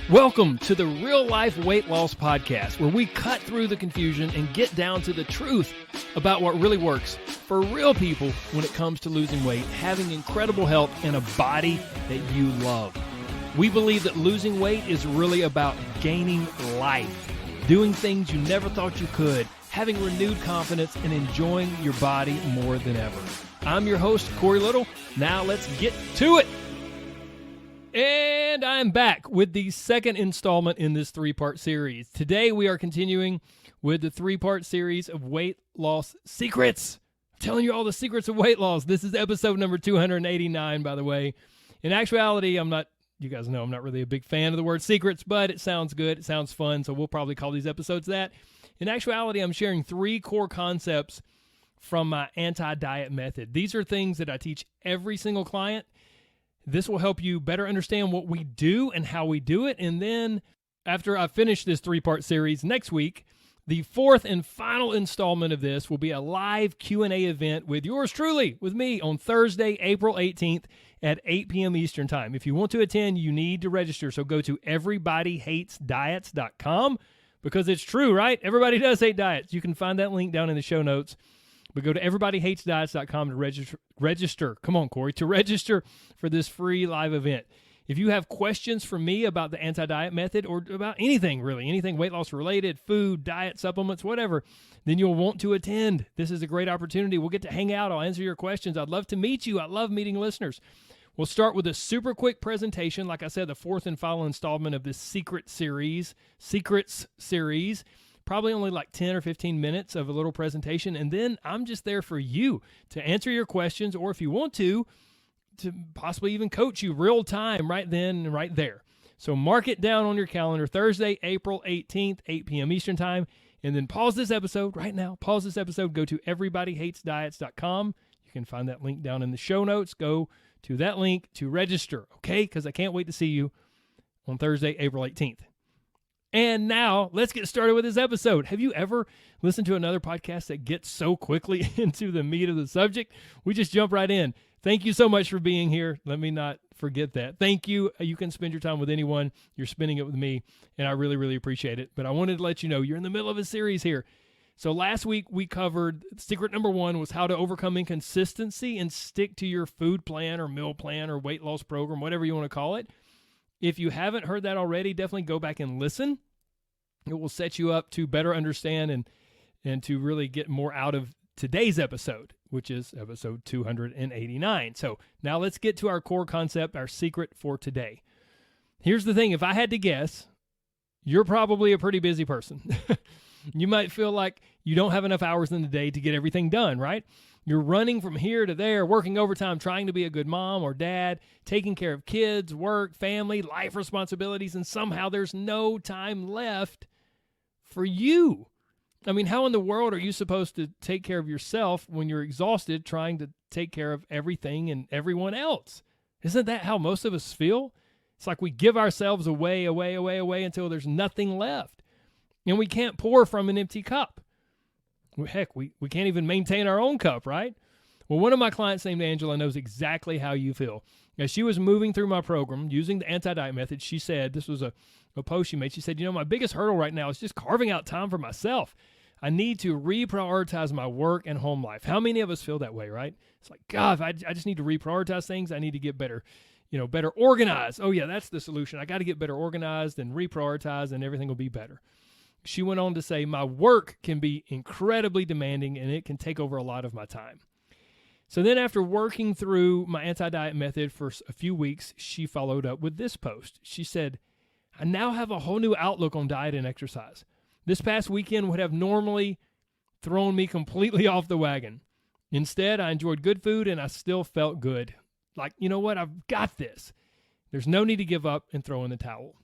Welcome to the Real Life Weight Loss Podcast, where we cut through the confusion and get down to the truth about what really works for real people when it comes to losing weight, having incredible health, and a body that you love. We believe that losing weight is really about gaining life, doing things you never thought you could, having renewed confidence, and enjoying your body more than ever. I'm your host, Corey Little. Now let's get to it. And I'm back with the second installment in this three-part series. Today we are continuing with the three-part series of weight loss secrets. I'm telling you all the secrets of weight loss. This is episode number 289, by the way. In actuality, you guys know I'm not really a big fan of the word secrets, but it sounds good. It sounds fun, so we'll probably call these episodes that. In actuality, I'm sharing three core concepts from my anti-diet method. These are things that I teach every single client. This will help you better understand what we do and how we do it. And then after I finish this three-part series next week, the fourth and final installment of this will be a live Q&A event with yours truly, with me, on Thursday, April 18th at 8 p.m. Eastern Time. If you want to attend, you need to register. So go to everybodyhatesdiets.com, because it's true, right? Everybody does hate diets. You can find that link down in the show notes. But go to everybodyhatesdiets.com to register. Come on, Corey, to register for this free live event. If you have questions for me about the anti-diet method or about anything, really, anything weight loss related, food, diet, supplements, whatever, then you'll want to attend. This is a great opportunity. We'll get to hang out. I'll answer your questions. I'd love to meet you. I love meeting listeners. We'll start with a super quick presentation. Like I said, the fourth and final installment of this secrets series. Probably only like 10 or 15 minutes of a little presentation, and then I'm just there for you to answer your questions, or if you want to possibly even coach you real time right then and right there. So mark it down on your calendar, Thursday, April 18th, 8 p.m. Eastern Time, and then pause this episode right now. Pause this episode, go to everybodyhatesdiets.com. You can find that link down in the show notes. Go to that link to register, okay? Because I can't wait to see you on Thursday, April 18th. And now, let's get started with this episode. Have you ever listened to another podcast that gets so quickly into the meat of the subject? We just jump right in. Thank you so much for being here. Let me not forget that. Thank you. You can spend your time with anyone. You're spending it with me, and I really, really appreciate it. But I wanted to let you know you're in the middle of a series here. So last week, we covered secret number one was how to overcome inconsistency and stick to your food plan or meal plan or weight loss program, whatever you want to call it. If you haven't heard that already, definitely go back and listen. It will set you up to better understand and to really get more out of today's episode, which is episode 289. So now let's get to our core concept, our secret for today. Here's the thing. If I had to guess, you're probably a pretty busy person. You might feel like you don't have enough hours in the day to get everything done, right? You're running from here to there, working overtime, trying to be a good mom or dad, taking care of kids, work, family, life responsibilities, and somehow there's no time left for you. I mean, how in the world are you supposed to take care of yourself when you're exhausted trying to take care of everything and everyone else? Isn't that how most of us feel? It's like we give ourselves away until there's nothing left. And we can't pour from an empty cup. Heck, we can't even maintain our own cup, right? Well, one of my clients named Angela knows exactly how you feel. As she was moving through my program using the anti-diet method, she said, this was a post she made, she said, my biggest hurdle right now is just carving out time for myself. I need to reprioritize my work and home life. How many of us feel that way, right? It's like, God, I just need to reprioritize things. I need to get better, better organized. Oh yeah, that's the solution. I got to get better organized and reprioritize and everything will be better. She went on to say, my work can be incredibly demanding and it can take over a lot of my time. So then after working through my anti-diet method for a few weeks, she followed up with this post. She said, I now have a whole new outlook on diet and exercise. This past weekend would have normally thrown me completely off the wagon. Instead, I enjoyed good food and I still felt good. Like, you know what? I've got this. There's no need to give up and throw in the towel.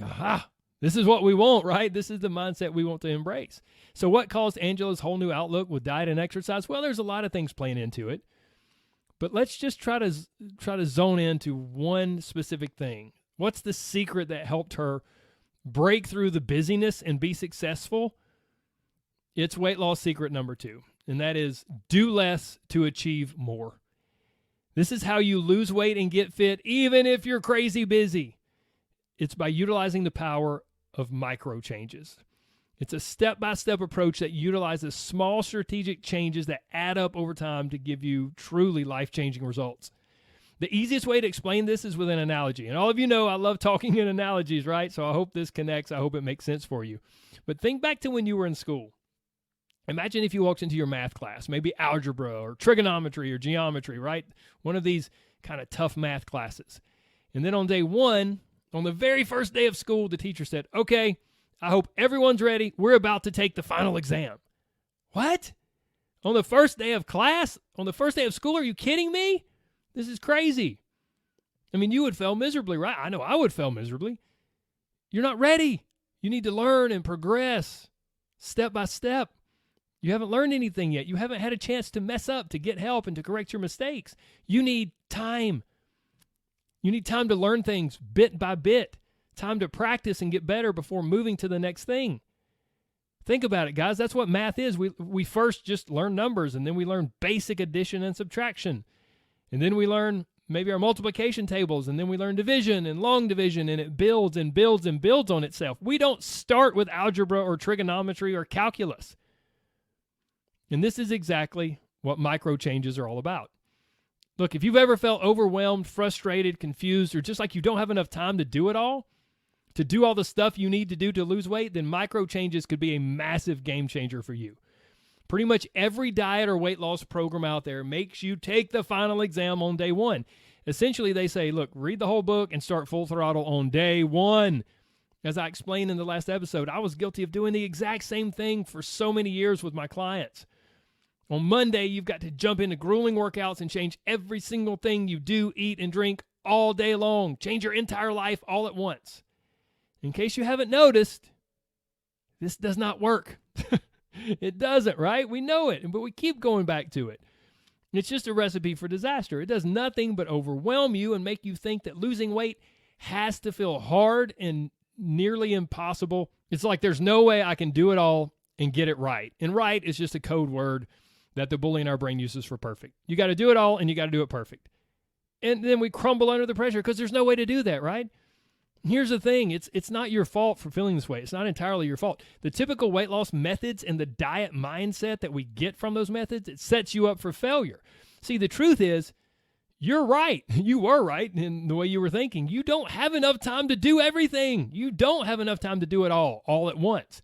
Aha! This is what we want, right? This is the mindset we want to embrace. So what caused Angela's whole new outlook with diet and exercise? Well, there's a lot of things playing into it. But let's just try to zone into one specific thing. What's the secret that helped her break through the busyness and be successful? It's weight loss secret number 2, and that is do less to achieve more. This is how you lose weight and get fit, even if you're crazy busy. It's by utilizing the power of micro changes. It's a step-by-step approach that utilizes small strategic changes that add up over time to give you truly life-changing results. The easiest way to explain this is with an analogy. And all of you know I love talking in analogies, right? So I hope this connects. I hope it makes sense for you. But think back to when you were in school. Imagine if you walked into your math class, maybe algebra or trigonometry or geometry, right? One of these kind of tough math classes. And then on day one, on the very first day of school, the teacher said, okay, I hope everyone's ready. We're about to take the final exam. What? On the first day of class? On the first day of school? Are you kidding me? This is crazy. I mean, you would fail miserably, right? I know I would fail miserably. You're not ready. You need to learn and progress step by step. You haven't learned anything yet. You haven't had a chance to mess up, to get help, and to correct your mistakes. You need time. You need time to learn things bit by bit, time to practice and get better before moving to the next thing. Think about it, guys. That's what math is. We first just learn numbers, and then we learn basic addition and subtraction. And then we learn maybe our multiplication tables, and then we learn division and long division, and it builds and builds and builds on itself. We don't start with algebra or trigonometry or calculus. And this is exactly what micro changes are all about. Look, if you've ever felt overwhelmed, frustrated, confused, or just like you don't have enough time to do it all, to do all the stuff you need to do to lose weight, then micro changes could be a massive game changer for you. Pretty much every diet or weight loss program out there makes you take the final exam on day one. Essentially, they say, look, read the whole book and start full throttle on day one. As I explained in the last episode, I was guilty of doing the exact same thing for so many years with my clients. On Monday, you've got to jump into grueling workouts and change every single thing you do, eat, and drink all day long. Change your entire life all at once. In case you haven't noticed, this does not work. It doesn't, right? We know it, but we keep going back to it. It's just a recipe for disaster. It does nothing but overwhelm you and make you think that losing weight has to feel hard and nearly impossible. It's like there's no way I can do it all and get it right. And right is just a code word that the bully in our brain uses for perfect. You got to do it all and you got to do it perfect. And then we crumble under the pressure because there's no way to do that, right? Here's the thing. It's not your fault for feeling this way. It's not entirely your fault. The typical weight loss methods and the diet mindset that we get from those methods, it sets you up for failure. See, the truth is, you're right. You were right in the way you were thinking. You don't have enough time to do everything. You don't have enough time to do it all at once.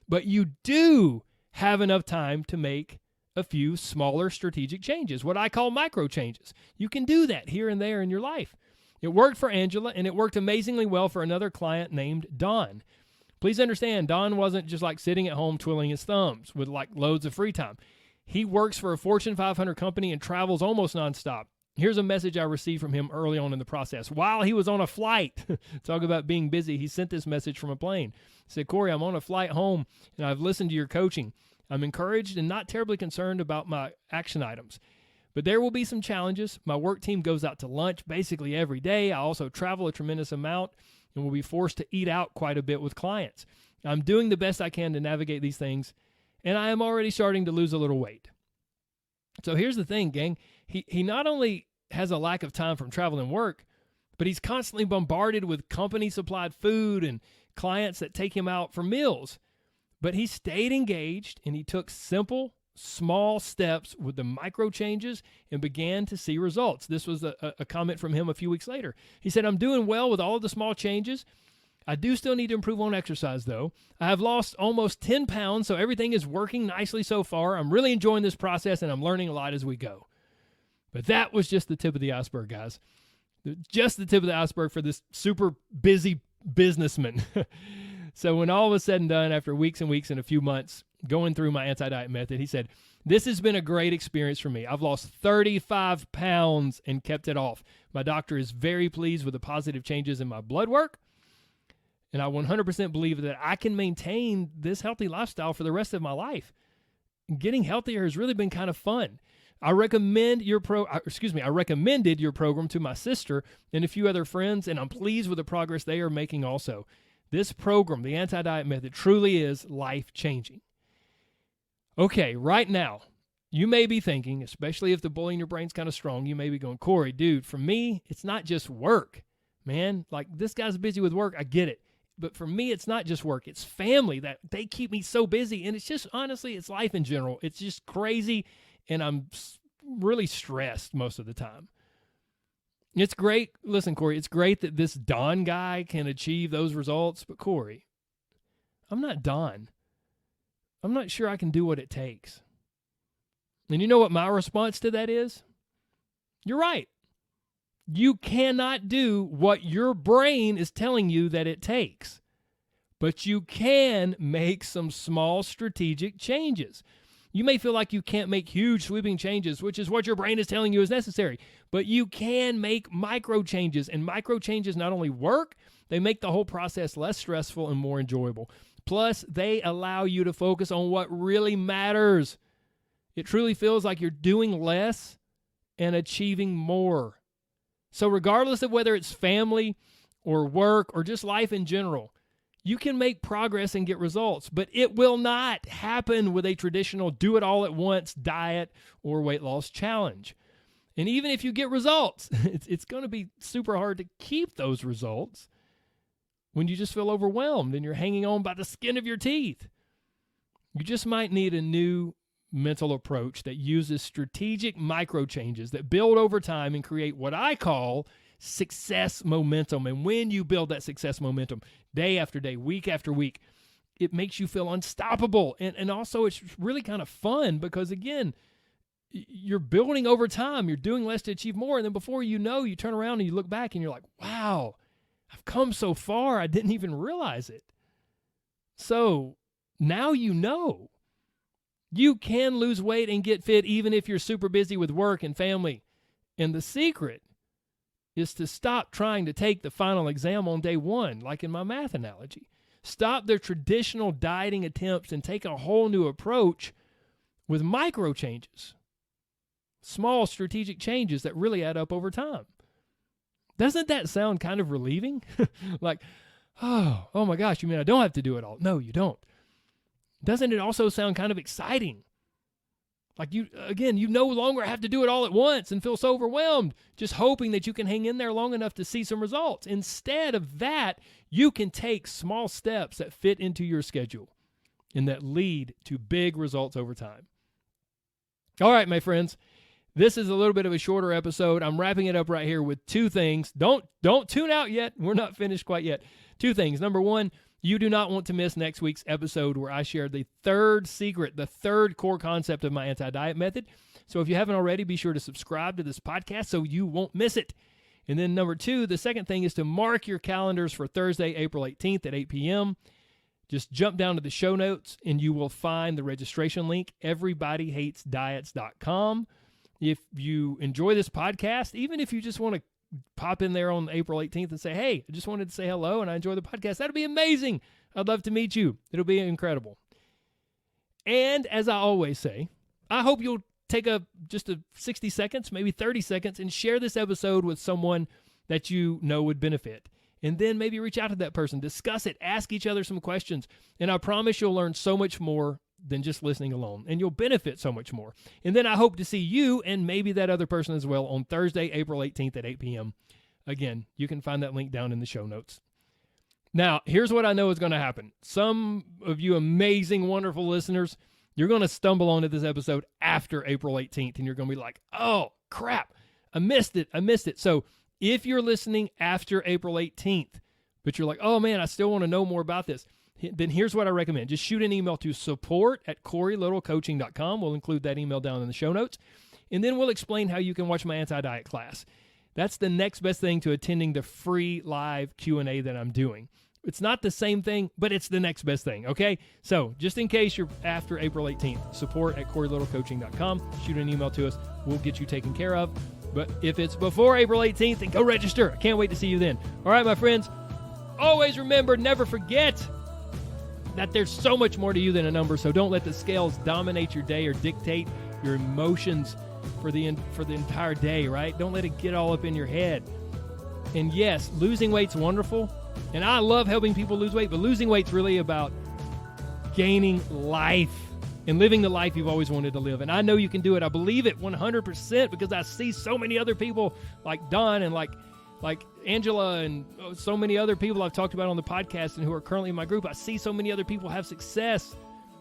But you do have enough time to make a few smaller strategic changes, what I call micro changes. You can do that here and there in your life. It worked for Angela, and it worked amazingly well for another client named Don. Please understand, Don wasn't just like sitting at home twiddling his thumbs with like loads of free time. He works for a Fortune 500 company and travels almost nonstop. Here's a message I received from him early on in the process. While he was on a flight, talk about being busy, he sent this message from a plane. He said, Corey, I'm on a flight home, and I've listened to your coaching. I'm encouraged and not terribly concerned about my action items. But there will be some challenges. My work team goes out to lunch basically every day. I also travel a tremendous amount and will be forced to eat out quite a bit with clients. I'm doing the best I can to navigate these things, and I am already starting to lose a little weight. So here's the thing, gang. He not only has a lack of time from travel and work, but he's constantly bombarded with company-supplied food and clients that take him out for meals. But he stayed engaged, and he took simple, small steps with the micro changes and began to see results. This was a comment from him a few weeks later. He said, I'm doing well with all of the small changes. I do still need to improve on exercise, though. I have lost almost 10 pounds, so everything is working nicely so far. I'm really enjoying this process, and I'm learning a lot as we go. But that was just the tip of the iceberg, guys. Just the tip of the iceberg for this super busy businessman. So when all was said and done, after weeks and weeks and a few months going through my anti-diet method, he said, this has been a great experience for me. I've lost 35 pounds and kept it off. My doctor is very pleased with the positive changes in my blood work. And I 100% believe that I can maintain this healthy lifestyle for the rest of my life. Getting healthier has really been kind of fun. I recommended your program to my sister and a few other friends, and I'm pleased with the progress they are making also. This program, the anti-diet method, truly is life-changing. Okay, right now, you may be thinking, especially if the bully in your brain's kind of strong, you may be going, Corey, dude, for me, it's not just work. man, like this guy's busy with work. I get it. But for me, it's not just work. It's family that they keep me so busy. And it's just, honestly, it's life in general. It's just crazy. And I'm really stressed most of the time. It's great. Listen, Corey, it's great that this Don guy can achieve those results. But Corey, I'm not Don. I'm not sure I can do what it takes. And you know what my response to that is? You're right. You cannot do what your brain is telling you that it takes. But you can make some small strategic changes. You may feel like you can't make huge sweeping changes, which is what your brain is telling you is necessary. But you can make micro changes. And micro changes not only work, they make the whole process less stressful and more enjoyable. Plus, they allow you to focus on what really matters. It truly feels like you're doing less and achieving more. So regardless of whether it's family or work or just life in general, you can make progress and get results, but it will not happen with a traditional do-it-all-at-once diet or weight loss challenge. And even if you get results, it's going to be super hard to keep those results when you just feel overwhelmed and you're hanging on by the skin of your teeth. You just might need a new mental approach that uses strategic micro changes that build over time and create what I call success momentum. And when you build that success momentum day after day, week after week, it makes you feel unstoppable. And also it's really kind of fun because, again, you're building over time. You're doing less to achieve more. And then before you know, you turn around and you look back and you're like, wow, I've come so far. I didn't even realize it. So now you know. You can lose weight and get fit even if you're super busy with work and family. And the secret is to stop trying to take the final exam on day one, like in my math analogy. Stop their traditional dieting attempts and take a whole new approach with micro changes. Small strategic changes that really add up over time. Doesn't that sound kind of relieving? Like, oh my gosh, you mean I don't have to do it all? No, you don't. Doesn't it also sound kind of exciting? Like you no longer have to do it all at once and feel so overwhelmed, just hoping that you can hang in there long enough to see some results. Instead of that, you can take small steps that fit into your schedule and that lead to big results over time. All right, my friends, this is a little bit of a shorter episode. I'm wrapping it up right here with two things. Don't tune out yet. We're not finished quite yet. Two things. Number one, you do not want to miss next week's episode where I share the third secret, the third core concept of my anti-diet method. So if you haven't already, be sure to subscribe to this podcast so you won't miss it. And then number two, the second thing is to mark your calendars for Thursday, April 18th at 8 p.m. Just jump down to the show notes and you will find the registration link, everybodyhatesdiets.com. If you enjoy this podcast, even if you just want to pop in there on April 18th and say, hey, I just wanted to say hello and I enjoy the podcast, that'd be amazing. I'd love to meet you. It'll be incredible. And as I always say, I hope you'll take just 60 seconds, maybe 30 seconds, and share this episode with someone that you know would benefit. And then maybe reach out to that person, discuss it, ask each other some questions. And I promise you'll learn so much more than just listening alone, and you'll benefit so much more. And then I hope to see you and maybe that other person as well on Thursday, April 18th at 8 p.m. Again, you can find that link down in the show notes. Now, here's what I know is going to happen. Some of you amazing, wonderful listeners, you're going to stumble onto this episode after April 18th, and you're going to be like, oh, crap, I missed it. So if you're listening after April 18th, but you're like, oh, man, I still want to know more about this, then here's what I recommend. Just shoot an email to support@CoreyLittleCoaching.com. We'll include that email down in the show notes. And then we'll explain how you can watch my anti-diet class. That's the next best thing to attending the free live Q&A that I'm doing. It's not the same thing, but it's the next best thing, okay? So just in case you're after April 18th, support@CoreyLittleCoaching.com. Shoot an email to us. We'll get you taken care of. But if it's before April 18th, then go register. I can't wait to see you then. All right, my friends, always remember, never forget that there's so much more to you than a number, so don't let the scales dominate your day or dictate your emotions for the entire day, right? Don't let it get all up in your head. And yes, losing weight's wonderful, and I love helping people lose weight, but losing weight's really about gaining life and living the life you've always wanted to live. And I know you can do it. I believe it 100% because I see so many other people like Don and like like Angela and so many other people I've talked about on the podcast and who are currently in my group. I see so many other people have success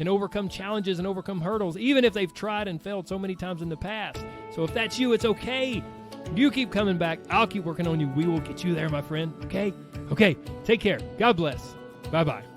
and overcome challenges and overcome hurdles, even if they've tried and failed so many times in the past. So if that's you, it's okay. You keep coming back. I'll keep working on you. We will get you there, my friend. Okay? Okay. Take care. God bless. Bye-bye.